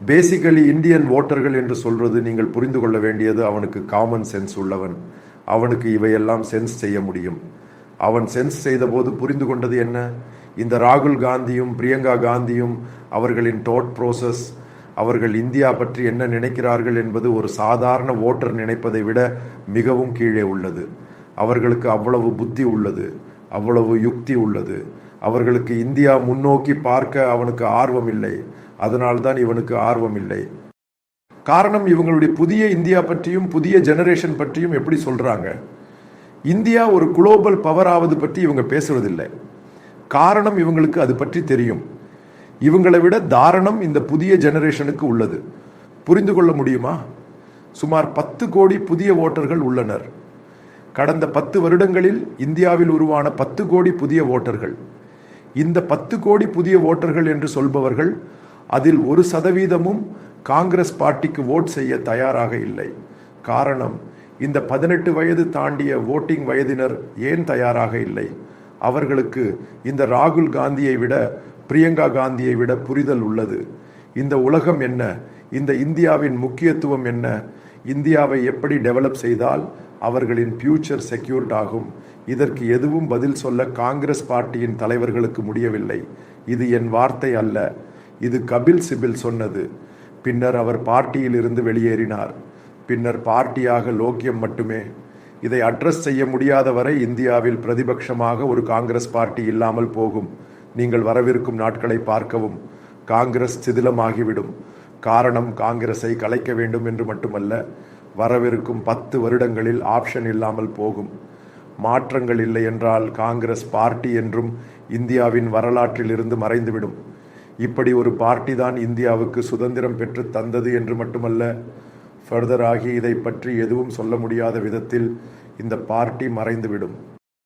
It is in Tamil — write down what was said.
பேசிக்கலி இந்தியன் ஓட்டர்கள் என்று சொல்றது நீங்கள் புரிந்து கொள்ள வேண்டியது, அவனுக்கு காமன் சென்ஸ் உள்ளவன், அவனுக்கு இவையெல்லாம் சென்ஸ் செய்ய முடியும். அவன் சென்ஸ் செய்த போது புரிந்து கொண்டது என்ன? இந்த ராகுல் காந்தியும் பிரியங்கா காந்தியும் அவர்களின் தாட் ப்ரோசஸ், அவர்கள் இந்தியா பற்றி என்ன நினைக்கிறார்கள் என்பது ஒரு சாதாரண ஓட்டர் நினைப்பதை விட மிகவும் கீழே உள்ளது. அவர்களுக்கு அவ்வளவு புத்தி உள்ளது, அவ்வளவு யுக்தி உள்ளது. அவர்களுக்கு இந்தியா முன்னோக்கி பார்க்க அவனுக்கு ஆர்வம் இல்லை. அதனால்தான் இவனுக்கு ஆர்வம் இல்லை. காரணம், இவங்களுடைய புதிய இந்தியா பற்றியும் புதிய ஜெனரேஷன் பற்றியும் எப்படி சொல்றாங்க? இந்தியா ஒரு குளோபல் பவர் ஆவது பற்றி இவங்க பேசுவதில்லை. காரணம், இவங்களுக்கு அது பற்றி தெரியும். இவங்களை விட தாரணம் இந்த புதிய ஜெனரேஷனுக்கு உள்ளது. புரிந்து கொள்ள முடியுமா? சுமார் 10 கோடி புதிய ஓட்டர்கள் உள்ளனர். கடந்த 10 வருடங்களில் இந்தியாவில் உருவான 10 கோடி புதிய ஓட்டர்கள். இந்த 10 கோடி புதிய ஓட்டர்கள் என்று சொல்பவர்கள் அதில் 1% காங்கிரஸ் பார்ட்டிக்கு ஓட் செய்ய தயாராக இல்லை. காரணம், இந்த 18 வயது தாண்டிய ஓட்டிங் வயதினர் ஏன் தயாராக இல்லை? அவர்களுக்கு இந்த ராகுல் காந்தியை விட பிரியங்கா காந்தியை விட புரிதல் உள்ளது. இந்த உலகம் என்ன, இந்த இந்தியாவின் முக்கியத்துவம் என்ன, இந்தியாவை எப்படி டெவலப் செய்தால் அவர்களின் ஃபியூச்சர் செக்யூர்ட் ஆகும், இதற்கு எதுவும் பதில் சொல்ல காங்கிரஸ் பார்ட்டியின் தலைவர்களுக்கு முடியவில்லை. இது என் வார்த்தை அல்ல, இது கபில் சிபில் சொன்னது. பின்னர் அவர் பார்ட்டியில் இருந்து வெளியேறினார். பின்னர் பார்ட்டியாக லோக்கியம் மட்டுமே. இதை அட்ரஸ் செய்ய முடியாத வரை இந்தியாவில் பிரதிபட்சமாக ஒரு காங்கிரஸ் பார்ட்டி இல்லாமல் போகும். நீங்கள் வரவிருக்கும் நாட்களை பார்க்கவும். காங்கிரஸ் சிதிலமாகிவிடும். காரணம், காங்கிரஸை கலைக்க வேண்டும் என்று மட்டுமல்ல, வரவிருக்கும் 10 வருடங்களில் ஆப்ஷன் இல்லாமல் போகும். மாற்றங்கள் இல்லை என்றால் காங்கிரஸ் பார்ட்டி என்றும் இந்தியாவின் வரலாற்றில் இருந்து மறைந்துவிடும். இப்படி ஒரு பார்ட்டி தான் இந்தியாவுக்கு சுதந்திரம் பெற்று தந்தது என்று மட்டுமல்ல, ஃபர்தர் ஆகி இதை பற்றி எதுவும் சொல்ல முடியாத விதத்தில் இந்த பார்ட்டி மறைந்துவிடும்.